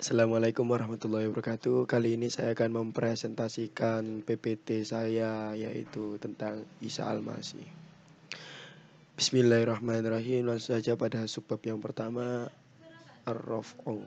Assalamualaikum warahmatullahi wabarakatuh. Kali ini saya akan mempresentasikan PPT saya yaitu tentang Isa Al-Masih. Bismillahirrahmanirrahim. Langsung saja pada subbab yang pertama, Ar-Raf'u.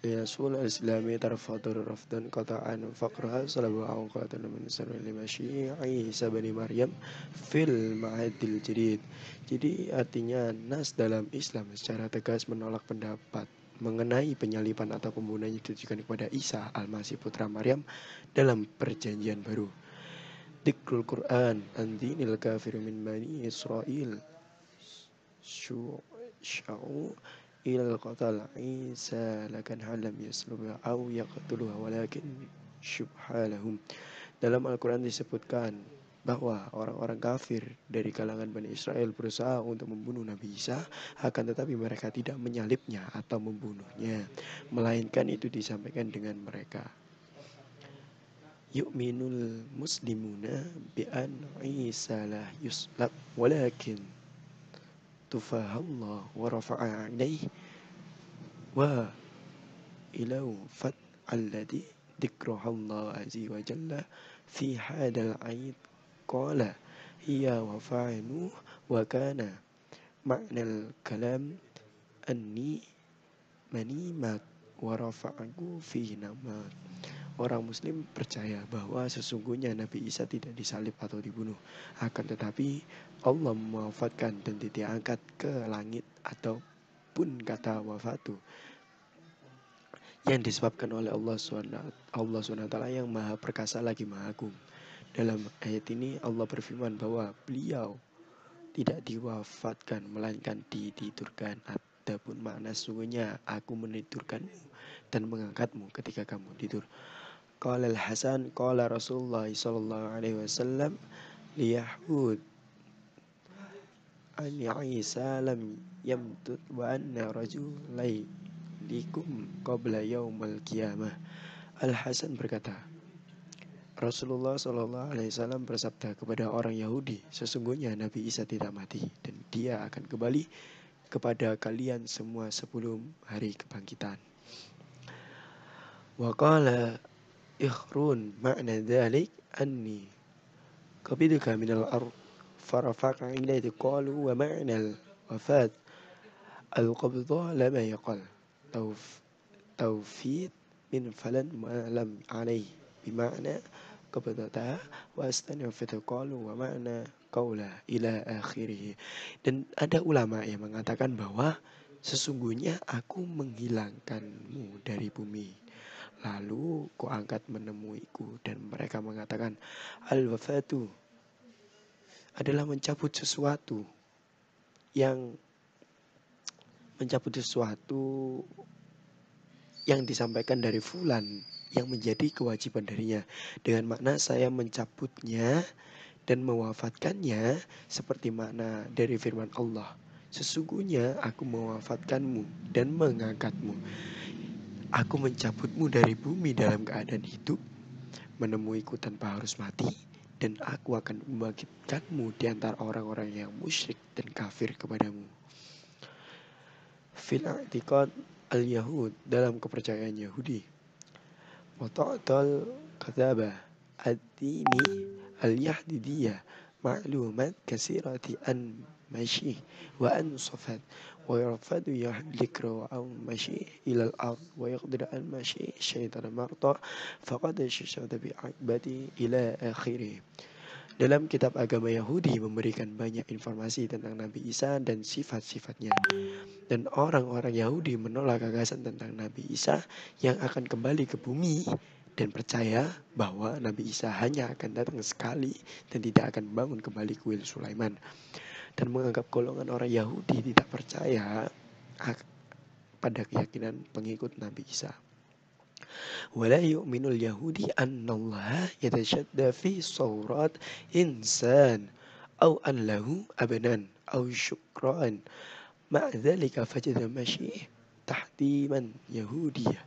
Yasul al-Islami tarfadur rafdan qata'an faqra salabu awqatan min sarri limasyi'i Isa bani Maryam fil ma'adil jadid. Jadi artinya nas dalam Islam secara tegas menolak pendapat mengenai penyaliban atau pembunuhan yang ditujukan kepada Isa al-Masih putra Maryam dalam perjanjian baru. Dikrul Quran andinil kafir min bani Israel syu'u ilal qatal Isa lakan halam yasluba au yaqtuluha walakin syubhalahum. Dalam Al-Quran disebutkan bahwa orang-orang kafir dari kalangan Bani Israel berusaha untuk membunuh Nabi Isa, akan tetapi mereka tidak menyalibnya atau membunuhnya, melainkan itu disampaikan dengan mereka. Yu'minul muslimuna bi'an Isa lah yuslab walakin tufahallah wa rafa'a ilaih wa ilau fat alladhi dikruhallah azzi wa jalla fi hadal ayat qala hiya wa fa'inu wa kana ma'nal kalam anni manimat wa rafa'aku fi nama. Orang muslim percaya bahwa sesungguhnya Nabi Isa tidak disalib atau dibunuh, akan tetapi Allah mewafatkan dan diangkat ke langit ataupun kata wafatu yang disebabkan oleh Allah SWT yang maha perkasa lagi maha agung. Dalam ayat ini Allah berfirman bahwa beliau tidak diwafatkan melainkan ditidurkan. Adapun makna sungguhnya aku menidurkanmu dan mengangkatmu ketika kamu tidur. Qala al-Hasan qala Rasulullah sallallahu alaihi wasallam liyahud an Isa lam yamtut wa anna rajulai likum qabla yaumal qiyamah. Al-Hasan berkata, Rasulullah sallallahu alaihi wasallam bersabda kepada orang Yahudi, sesungguhnya Nabi Isa tidak mati dan dia akan kembali kepada kalian semua sebelum hari kebangkitan. Wa qala ikhrun ma'na dhalik anni qabiduka minal ard farafaka ilayhi qalu wa ma'nal wafat al-qabdha lama yaqal tawfid min falan ma lam alaih bima'na qabdata wa astanafatu qalu wa ma'na qawla ila akhirih. Dan ada ulama yang mengatakan bahwa sesungguhnya aku menghilangkanmu dari bumi lalu ku angkat menemuiku, dan mereka mengatakan al-wafatu adalah mencabut sesuatu yang disampaikan dari fulan yang menjadi kewajiban darinya, dengan makna saya mencabutnya dan mewafatkannya seperti makna dari firman Allah, sesungguhnya aku mewafatkanmu dan mengangkatmu. Aku mencabutmu dari bumi dalam keadaan hidup, menemuiku tanpa harus mati, dan aku akan membangkitkanmu di antara orang-orang yang musyrik dan kafir kepadamu. Fil i'tiqad al-Yahud, dalam kepercayaan Yahudi. Wa ta'tal kadhabah ad-dini al-yahdidiyah ma'lumat kasirati an masyih wa an safat wa yarfadu yahdikru aw masyih ilal ard wa yaqdir an masyih syaitan marta faqad syashada bi akbati ila akhirih. Dalam kitab agama Yahudi memberikan banyak informasi tentang Nabi Isa dan sifat-sifatnya. Dan orang-orang Yahudi menolak gagasan tentang Nabi Isa yang akan kembali ke bumi dan percaya bahwa Nabi Isa hanya akan datang sekali dan tidak akan bangun kembali kuil Sulaiman. Dan menganggap golongan orang Yahudi tidak percaya pada keyakinan pengikut Nabi Isa. Wala yu'minul Yahudi annallaha yatashadda fi sawrat insan aw an lahu abnan aw syukran ma'dzalika fajada masyih tahdiman Yahudiyah.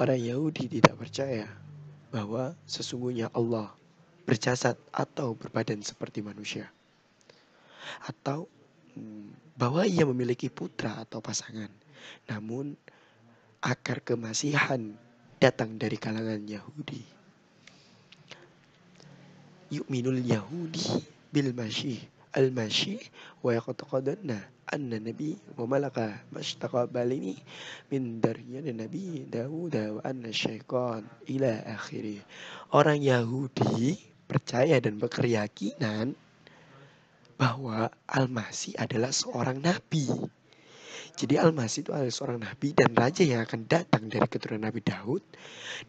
Orang Yahudi tidak percaya bahwa sesungguhnya Allah berjasad atau berbadan seperti manusia, atau bahwa ia memiliki putra atau pasangan. Namun akar kemasihan datang dari kalangan Yahudi. Yu'minul Yahudi bil Masih al-Masih wa yaqtaqadanna anna nabi wa malaka mashtaqabalini min daryan nabi Dawud wa anna syaitan ila akhirih. Orang Yahudi percaya dan berkeyakinan bahwa Al-Masih adalah seorang nabi. Jadi Al-Masih itu adalah seorang nabi dan raja yang akan datang dari keturunan Nabi Daud,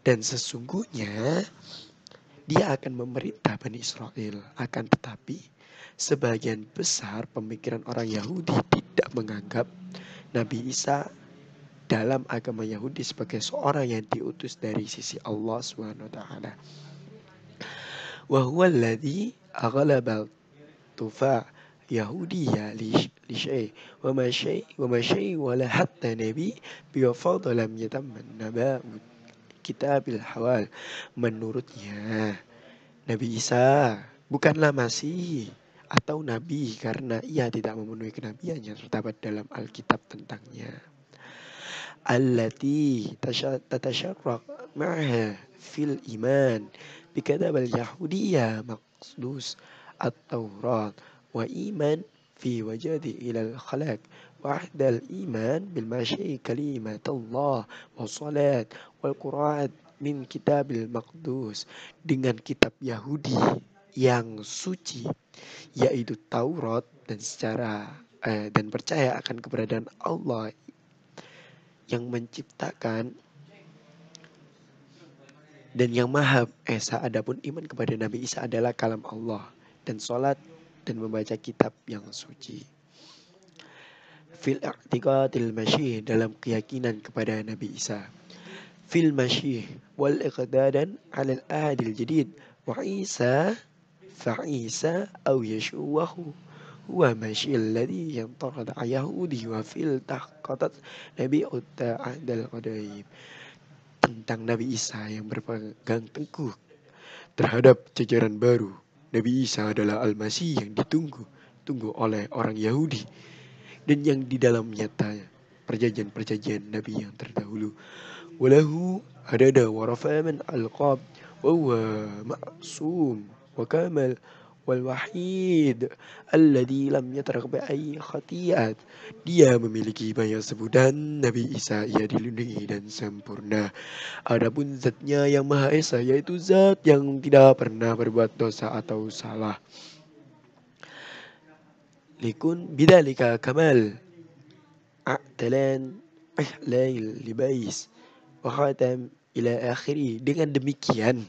dan sesungguhnya dia akan memerintah Bani Israel. Akan tetapi sebagian besar pemikiran orang Yahudi tidak menganggap Nabi Isa dalam agama Yahudi sebagai seorang yang diutus dari sisi Allah SWT. Wa huwa alladhi aghlaba tufa Yahudiya li syai wa ma syai wa la hatta nabi bi fadl lam yatamman naba'u kitabil hawal. Menurutnya Nabi Isa bukanlah Masih atau Nabi karena ia tidak memenuhi kenabian yang terdapat dalam Alkitab tentangnya. Allati tatasharraq ma'ha fil iman bikadab al-yahudiyah maqdus at-taurat wa iman fi wajadi ilal khalaq وحد الإيمان بالمشي كلمة الله والصلاة والقرآن min kitabil maqdus, dengan kitab Yahudi yang suci yaitu Taurat, dan percaya akan keberadaan Allah yang menciptakan dan yang Maha Esa. Adapun iman kepada Nabi Isa adalah kalam Allah, dan salat dan membaca kitab yang suci. Fil i'tiqadil masih, dalam keyakinan kepada Nabi Isa. Fil masih wal iqdadan 'ala al-ahadil jadid wa Isa fa Isa aw yashuwahu huwa masih alladhi yantarad yahudi wa fil tahqatat nabi ta'adal qadaib. Tentang Nabi Isa yang berpegang teguh terhadap jajaran baru, Nabi Isa adalah Al-Masih yang ditunggu oleh orang Yahudi dan yang di dalam nyata perjanjian Nabi yang terdahulu. Walahu adada wa rafaman alqab wa huwa ma'sum wa kamal wal wahid alladhi lam yatarak bi ayyi khati'at. Dia memiliki banyak sebutan. Nabi Isa ia dilindungi dan sempurna. Adapun zatnya yang Maha Esa yaitu zat yang tidak pernah berbuat dosa atau salah. Likun bidzalika kamal a'talan ihlail libais wa khatam ila akhiri. Dengan demikian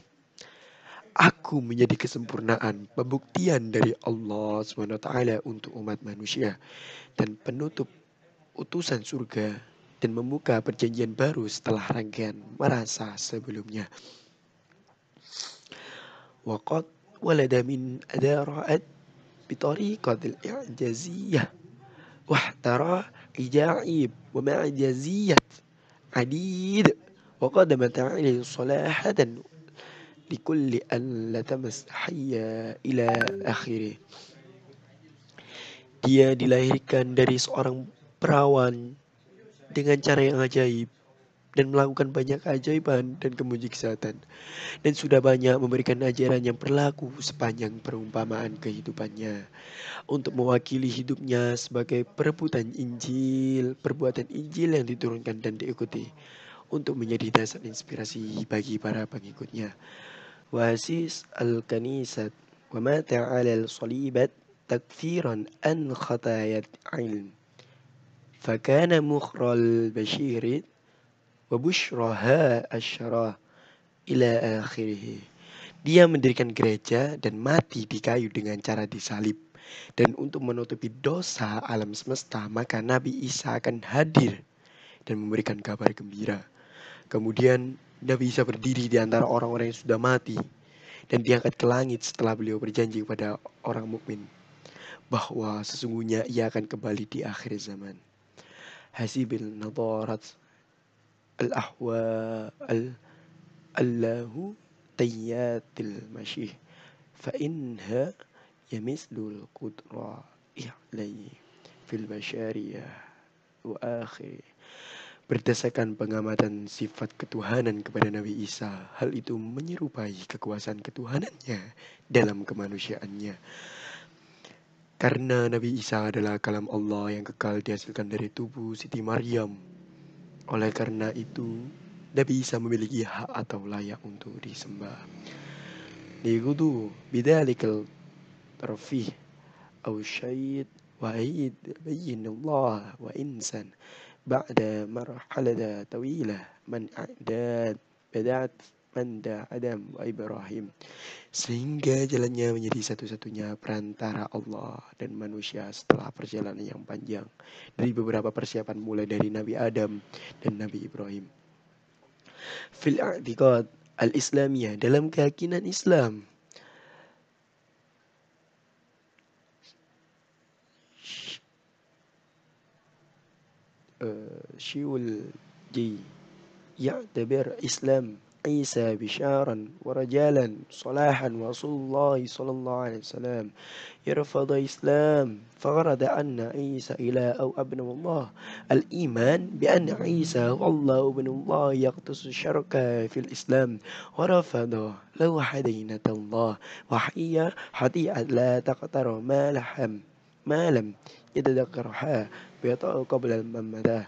aku menjadi kesempurnaan pembuktian dari Allah SWT untuk umat manusia dan penutup utusan surga dan membuka perjanjian baru setelah rangkaian merasa sebelumnya. Waqad walada min adara'at bitariqatil i'jaziyah wahtara ijaib wa ma'jaziyat adid wa qadama ta'ala salahatan likulli an latamas hayya ila akhirih. Dia dilahirkan dari seorang perawan dengan cara yang ajaib dan melakukan banyak keajaiban dan kemujizatan, dan sudah banyak memberikan ajaran yang berlaku sepanjang perumpamaan kehidupannya untuk mewakili hidupnya sebagai perbuatan Injil yang diturunkan dan diikuti untuk menjadi dasar inspirasi bagi para pengikutnya. Wasis al-kanisat wa mata 'ala al-salibat takfiran an khatayat ilm fakana mukhral bashirin wa bushraha asyarah ila akhirih. Dia mendirikan gereja dan mati di kayu dengan cara disalib. Dan untuk menutupi dosa alam semesta, maka Nabi Isa akan hadir dan memberikan kabar gembira. Kemudian Nabi Isa berdiri di antara orang-orang yang sudah mati dan diangkat ke langit setelah beliau berjanji kepada orang mukmin bahwa sesungguhnya ia akan kembali di akhir zaman. Hasibil nadarat al-ahwa allahu tayyatil masyih fa inha yamislul qudra ihlai fil bashariyah wa akhir Berdasarkan pengamatan sifat ketuhanan kepada Nabi Isa, hal itu menyerupai kekuasaan ketuhanannya dalam kemanusiaannya. Karena Nabi Isa adalah kalam Allah yang kekal dihasilkan dari tubuh Siti Maryam. Oleh karena itu, Nabi Isa memiliki hak atau layak untuk disembah. Ligudu bidalikal tarfih أو شيء وعيد بين الله وإنسان بعد مرحلة طويلة من أعداد بدأت من Adam wa Ibrahim, sehingga jalannya menjadi satu-satunya perantara Allah dan manusia setelah perjalanan yang panjang dari beberapa persiapan mulai dari Nabi Adam dan Nabi Ibrahim. Fil i'tiqad al-islamiyah, dalam keyakinan Islam, Syiul Ji يعتبر إسلام عيسى بشارا ورجالا صلاحا ورسول الله صلى الله عليه وسلم يرفض إسلام فغرد أن عيسى إله أو ابن الله. الإيمان بأن عيسى هو الله ابن الله يقتص الشرك في الإسلام ورفض لو حدينة الله وحي حديئة لا تقتر ما لم يتذكرها بيطأ قبل الممدى.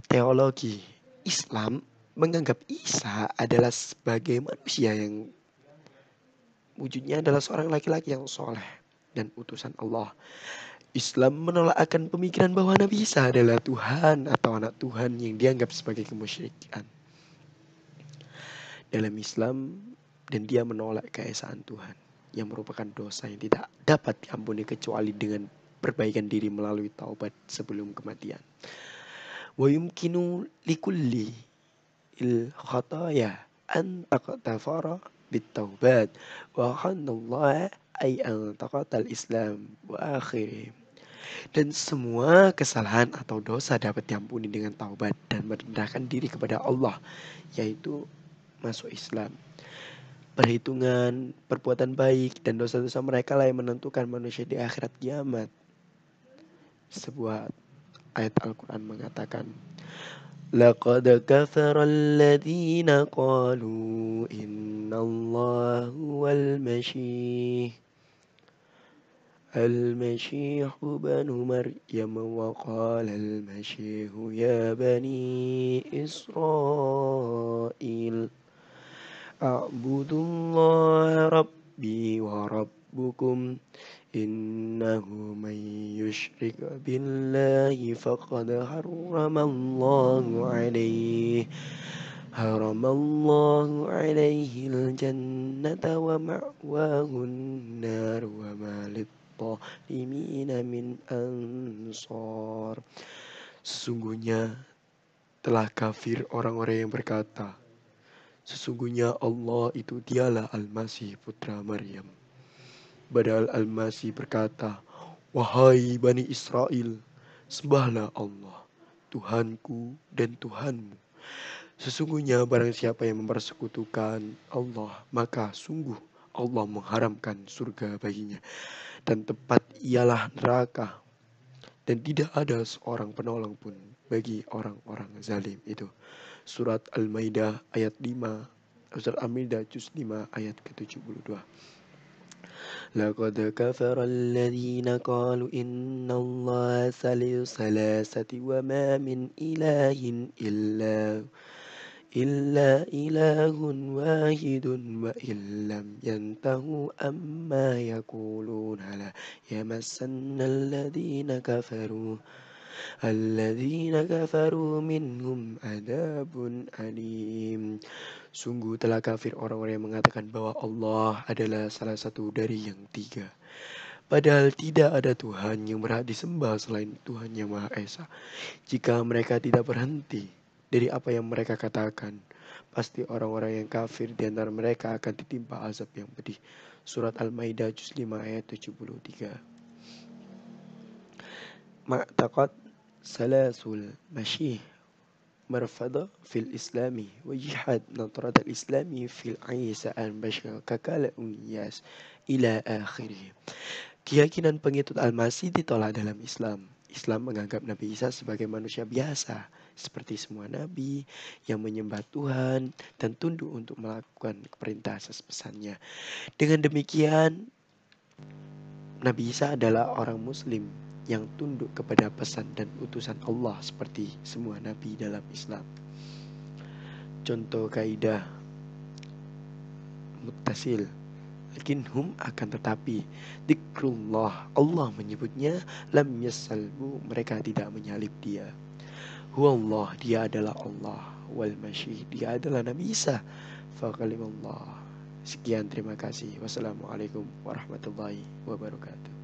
Teologi Islam menganggap Isa adalah sebagai manusia yang wujudnya adalah seorang laki-laki yang soleh dan utusan Allah. Islam menolak akan pemikiran bahwa Nabi Isa adalah Tuhan atau anak Tuhan yang dianggap sebagai kemusyrikan dalam Islam, dan dia menolak keesaan Tuhan yang merupakan dosa yang tidak dapat diampuni kecuali dengan perbaikan diri melalui taubat sebelum kematian. Wa yumkinu likulli il khataya an taqtafara bitaubat wa khanallah ay an taqatal Islam wa akhirih. Dan semua kesalahan atau dosa dapat diampuni dengan taubat dan merendahkan diri kepada Allah, yaitu masuk Islam. Perhitungan perbuatan baik dan dosa-dosa mereka lah yang menentukan manusia di akhirat kiamat. Sebuah ayat Al-Quran mengatakan, لقد كفر الذين قالوا إن الله هو المسيح ابن مريم وقال المسيح يا بني إسرائيل أعبدوا الله ربي وربكم إنه من يشرك بالله فقد حرم الله عليه الجنة ومأواه النار وما للظالمين من أنصار. Sesungguhnya telah kafir orang-orang yang berkata, sesungguhnya Allah itu dialah Al-Masih putra Maryam. Padahal Al-Masih berkata, wahai Bani Israel, sembahlah Allah, Tuhanku dan Tuhanmu. Sesungguhnya barang siapa yang mempersekutukan Allah, maka sungguh Allah mengharamkan surga baginya, dan tempat ialah neraka, dan tidak ada seorang penolong pun bagi orang-orang zalim itu. Surat Al-Maidah ayat 5, Surat Al-Maidah juz 5 ayat ke-72. لقد كفر الذين قالوا إن الله ثالث ثلاثة وما من إله إلا إله واحد وإن لم ينتهوا أما يقولون لا يمسن الذين كفروا منهم عذاب أليم. Sungguh telah kafir orang-orang yang mengatakan bahwa Allah adalah salah satu dari yang tiga. Padahal tidak ada Tuhan yang berhak disembah selain Tuhan yang Maha Esa. Jika mereka tidak berhenti dari apa yang mereka katakan, pasti orang-orang yang kafir di antara mereka akan ditimpa azab yang pedih. Surat Al-Maidah juz 5 ayat 73. Ma'taqad salasul masyih مرفض في الإسلام وجحد نظرة الإسلام في العيسى البشر ككال إياس إلى آخره. Keyakinan pengikut Al-Masih ditolak dalam Islam. Islam menganggap Nabi Isa sebagai manusia biasa, seperti semua nabi yang menyembah Tuhan dan tunduk untuk melakukan perintah pesannya. Dengan demikian, Nabi Isa adalah orang Muslim yang tunduk kepada pesan dan utusan Allah seperti semua nabi dalam Islam. Contoh kaidah muttasil, lakinhum akan tetapi zikrullah, Allah menyebutnya, lam yasalbu, mereka tidak menyalib dia. Huwallah, dia adalah Allah, wal masih, dia adalah Nabi Isa, faqalimallah. Sekian, terima kasih. Wassalamualaikum warahmatullahi wabarakatuh.